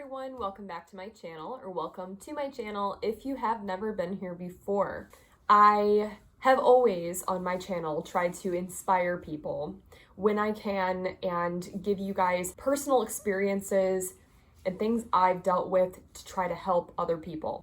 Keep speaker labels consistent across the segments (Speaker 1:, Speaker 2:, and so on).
Speaker 1: everyone, welcome back to my channel, or welcome to my channel if you have never been here before. I have always on my channel tried to inspire people when I can and give you guys personal experiences and things I've dealt with to try to help other people.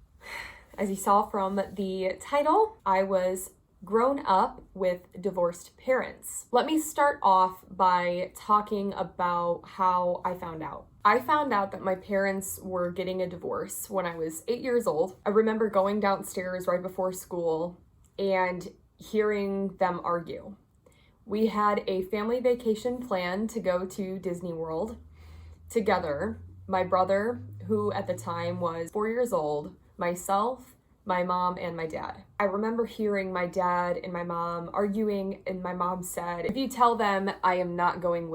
Speaker 1: As you saw from the title, I was grown up with divorced parents. Let me start off by talking about how I found out. I found out that my parents were getting a divorce when I was 8 years old. I remember going downstairs right before school and hearing them argue. We had a family vacation planned to go to Disney World together. My brother, who at the time was 4 years old, myself, my mom, and my dad. I remember hearing my dad and my mom arguing, and my mom said, "If you tell them I am not going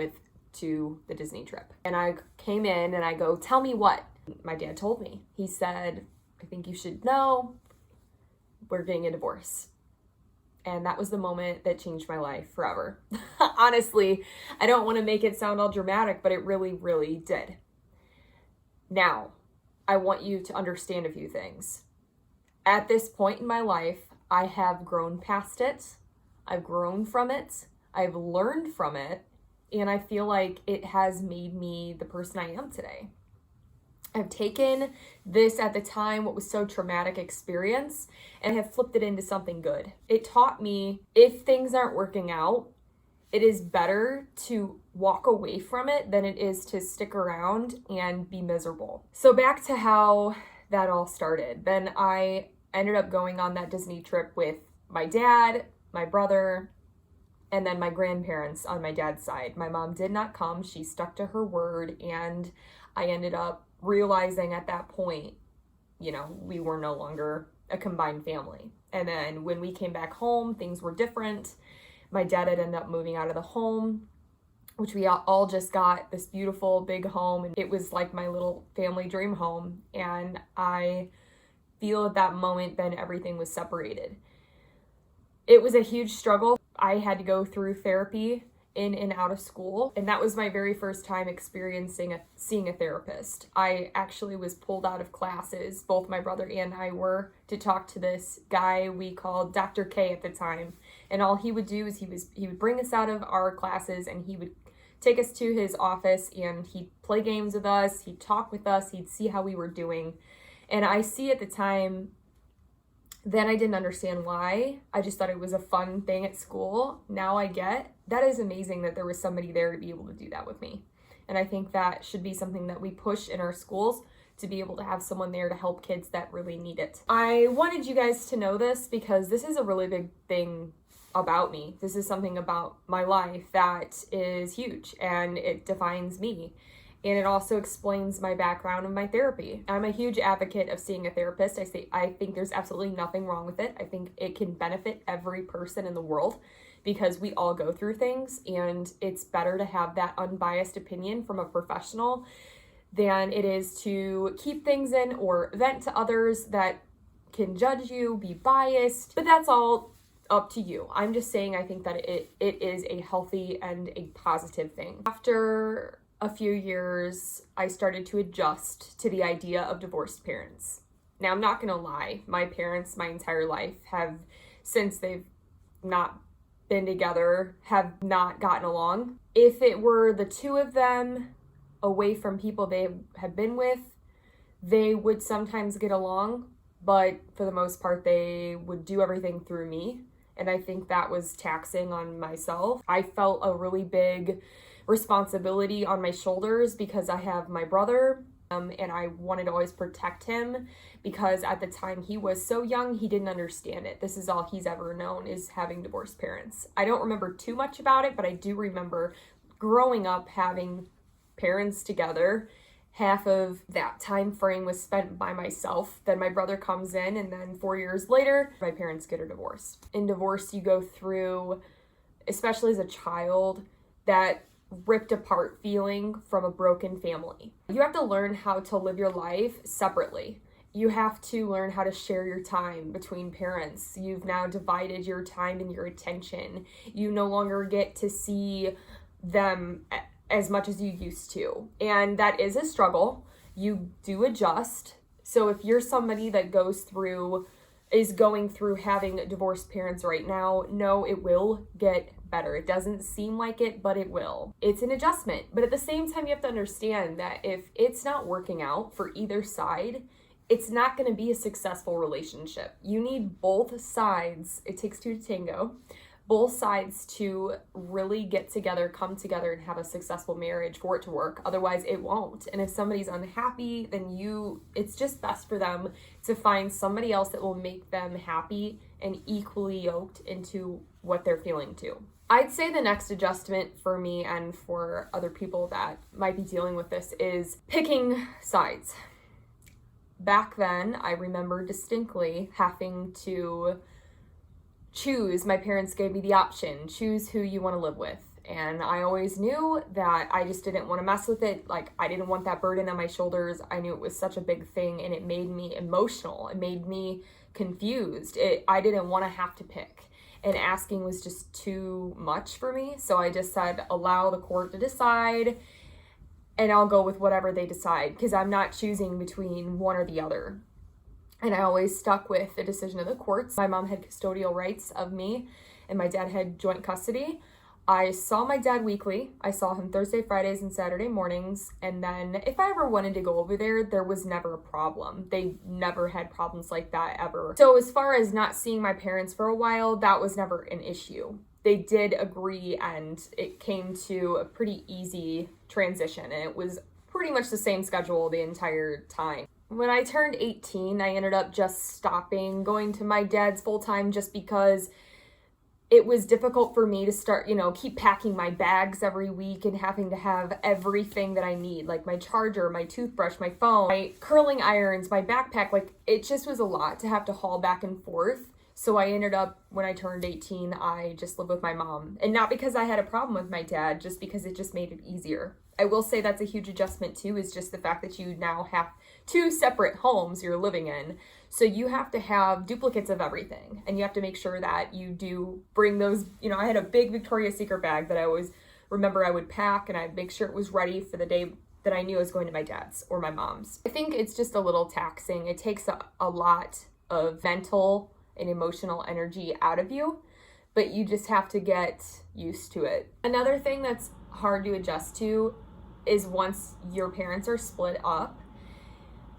Speaker 1: to the Disney trip." And I came in and I go, "Tell me what?" My dad told me. He said, "I think you should know, we're getting a divorce." And that was the moment that changed my life forever. Honestly, I don't want to make it sound all dramatic, but it really, really did. Now, I want you to understand a few things. At this point in my life, I have grown past it. I've grown from it. I've learned from it. And I feel like it has made me the person I am today. I've taken this at the time, what was so traumatic experience, and have flipped it into something good. It taught me if things aren't working out, it is better to walk away from it than it is to stick around and be miserable. So back to how that all started. Then I ended up going on that Disney trip with my dad, my brother, and then my grandparents on my dad's side. My mom did not come. She stuck to her word, and I ended up realizing at that point, we were no longer a combined family. And then when we came back home, things were different. My dad had ended up moving out of the home, which we all just got this beautiful big home. And it was like my little family dream home. And I feel at that moment, then everything was separated. It was a huge struggle. I had to go through therapy in and out of school, and that was my very first time seeing a therapist. I actually was pulled out of classes, both my brother and I were, to talk to this guy we called Dr. K at the time. And all he would do is he would bring us out of our classes, and he would take us to his office, and he'd play games with us, he'd talk with us, he'd see how we were doing. And I see at the time, then I didn't understand why. I just thought it was a fun thing at school. Now I get that is amazing that there was somebody there to be able to do that with me. And I think that should be something that we push in our schools, to be able to have someone there to help kids that really need it. I wanted you guys to know this because this is a really big thing about me. This is something about my life that is huge, and it defines me. And it also explains my background and my therapy. I'm a huge advocate of seeing a therapist. I think there's absolutely nothing wrong with it. I think it can benefit every person in the world because we all go through things, and it's better to have that unbiased opinion from a professional than it is to keep things in or vent to others that can judge you, be biased. But that's all up to you. I'm just saying I think that it is a healthy and a positive thing. After a few years, I started to adjust to the idea of divorced parents. Now, I'm not gonna lie, my parents, my entire life, since they've not been together, have not gotten along. If it were the two of them away from people they have been with, they would sometimes get along, but for the most part, they would do everything through me. And I think that was taxing on myself. I felt a really big responsibility on my shoulders because I have my brother, and I wanted to always protect him because at the time he was so young, he didn't understand it. This is all he's ever known, is having divorced parents. I don't remember too much about it, but I do remember growing up having parents together. Half of that time frame was spent by myself. Then my brother comes in, and then 4 years later, my parents get a divorce. In divorce, you go through, especially as a child, that ripped apart feeling from a broken family. You have to learn how to live your life separately. You have to learn how to share your time between parents. You've now divided your time and your attention. You no longer get to see them as much as you used to. And that is a struggle. You do adjust. So if you're somebody that is going through having divorced parents right now, no, it will get better. It doesn't seem like it, but it will. It's an adjustment. But at the same time, you have to understand that if it's not working out for either side, it's not going to be a successful relationship. You need both sides. It takes two to tango. Both sides to really get together, come together, and have a successful marriage for it to work. Otherwise, it won't. And if somebody's unhappy, then it's just best for them to find somebody else that will make them happy and equally yoked into what they're feeling too. I'd say the next adjustment for me and for other people that might be dealing with this is picking sides. Back then, I remember distinctly having to choose. My parents gave me the option, choose who you want to live with. And I always knew that I just didn't want to mess with it. Like, I didn't want that burden on my shoulders. I knew it was such a big thing, and it made me emotional. It made me confused. I didn't want to have to pick. And asking was just too much for me. So I just said, allow the court to decide, and I'll go with whatever they decide, because I'm not choosing between one or the other. And I always stuck with the decision of the courts. My mom had custodial rights of me, and my dad had joint custody. I saw my dad weekly. I saw him Thursday, Fridays, and Saturday mornings. And then if I ever wanted to go over there was never a problem. They never had problems like that ever. So as far as not seeing my parents for a while, that was never an issue. They did agree, and it came to a pretty easy transition. And it was pretty much the same schedule the entire time. When I turned 18, I ended up just stopping going to my dad's full-time just because it was difficult for me to start, keep packing my bags every week and having to have everything that I need, like my charger, my toothbrush, my phone, my curling irons, my backpack. Like, it just was a lot to have to haul back and forth. So I ended up, when I turned 18, I just lived with my mom. And not because I had a problem with my dad, just because it just made it easier. I will say that's a huge adjustment too, is just the fact that you now have two separate homes you're living in. So you have to have duplicates of everything. And you have to make sure that you do bring those, I had a big Victoria's Secret bag that I always remember I would pack, and I'd make sure it was ready for the day that I knew I was going to my dad's or my mom's. I think it's just a little taxing. It takes a lot of mental and emotional energy out of you, but you just have to get used to it. Another thing that's hard to adjust to is once your parents are split up,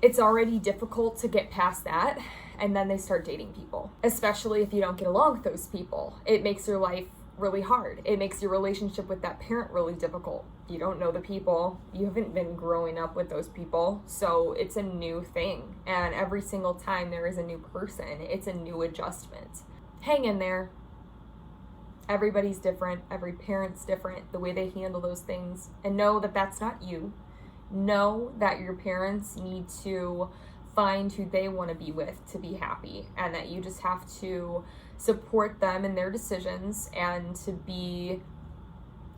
Speaker 1: it's already difficult to get past that, and then they start dating people. Especially if you don't get along with those people. It makes your life really hard. It makes your relationship with that parent really difficult. You don't know the people. You haven't been growing up with those people. So it's a new thing. And every single time there is a new person, it's a new adjustment. Hang in there. Everybody's different. Every parent's different. The way they handle those things. And know that that's not you. Know that your parents need to find who they want to be with to be happy, and that you just have to support them in their decisions and to be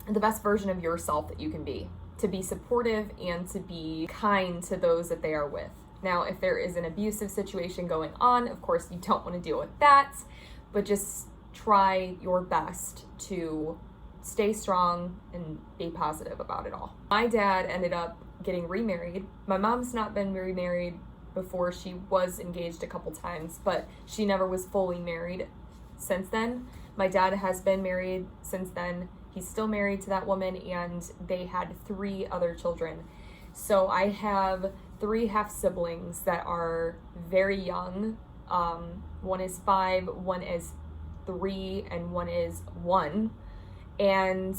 Speaker 1: the best version of yourself that you can be, to be supportive and to be kind to those that they are with. Now, if there is an abusive situation going on, of course you don't want to deal with that, but just try your best to stay strong and be positive about it all. My dad ended up getting remarried. My mom's not been remarried before. She was engaged a couple times, but she never was fully married since then. My dad has been married since then. He's still married to that woman, and they had 3 other children. So I have 3 half siblings that are very young. One is 5, one is 3, and one is 1. And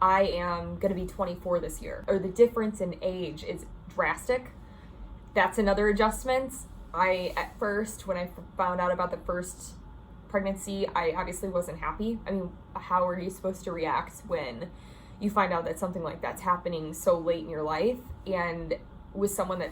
Speaker 1: I am going to be 24 this year. Or the difference in age is drastic. That's another adjustment. At first, when I found out about the first pregnancy, I obviously wasn't happy. I mean, how are you supposed to react when you find out that something like that's happening so late in your life, and with someone that,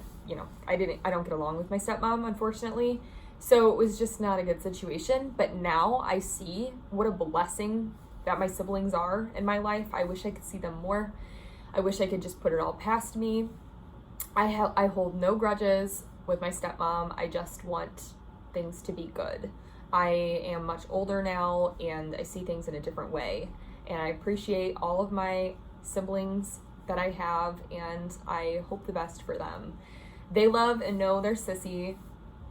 Speaker 1: I don't get along with my stepmom, unfortunately. So it was just not a good situation. But now I see what a blessing that my siblings are in my life. I wish I could see them more. I wish I could just put it all past me. I hold no grudges with my stepmom. I just want things to be good. I am much older now, and I see things in a different way. And I appreciate all of my siblings that I have, and I hope the best for them. They love and know their sissy.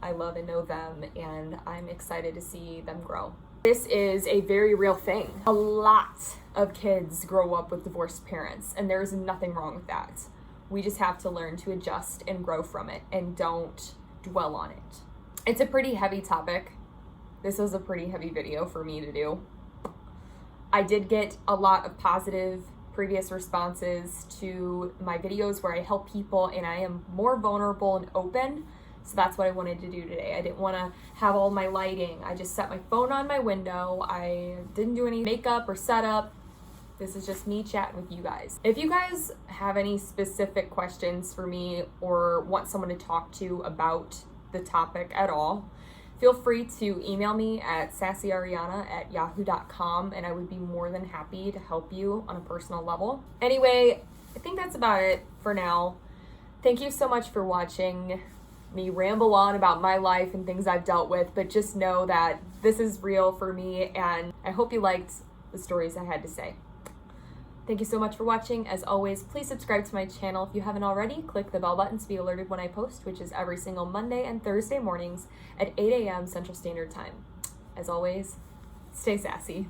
Speaker 1: I love and know them, and I'm excited to see them grow. This is a very real thing. A lot of kids grow up with divorced parents, and there's nothing wrong with that. We just have to learn to adjust and grow from it and don't dwell on it. It's a pretty heavy topic. This was a pretty heavy video for me to do. I did get a lot of positive previous responses to my videos where I help people and I am more vulnerable and open. So that's what I wanted to do today. I didn't want to have all my lighting. I just set my phone on my window. I didn't do any makeup or setup. This is just me chatting with you guys. If you guys have any specific questions for me or want someone to talk to about the topic at all, feel free to email me at sassyariana@yahoo.com, and I would be more than happy to help you on a personal level. Anyway, I think that's about it for now. Thank you so much for watching me ramble on about my life and things I've dealt with, but just know that this is real for me, and I hope you liked the stories I had to say. Thank you so much for watching. As always, please subscribe to my channel if you haven't already. Click the bell button to be alerted when I post, which is every single Monday and Thursday mornings at 8 a.m. Central Standard Time. As always, stay sassy.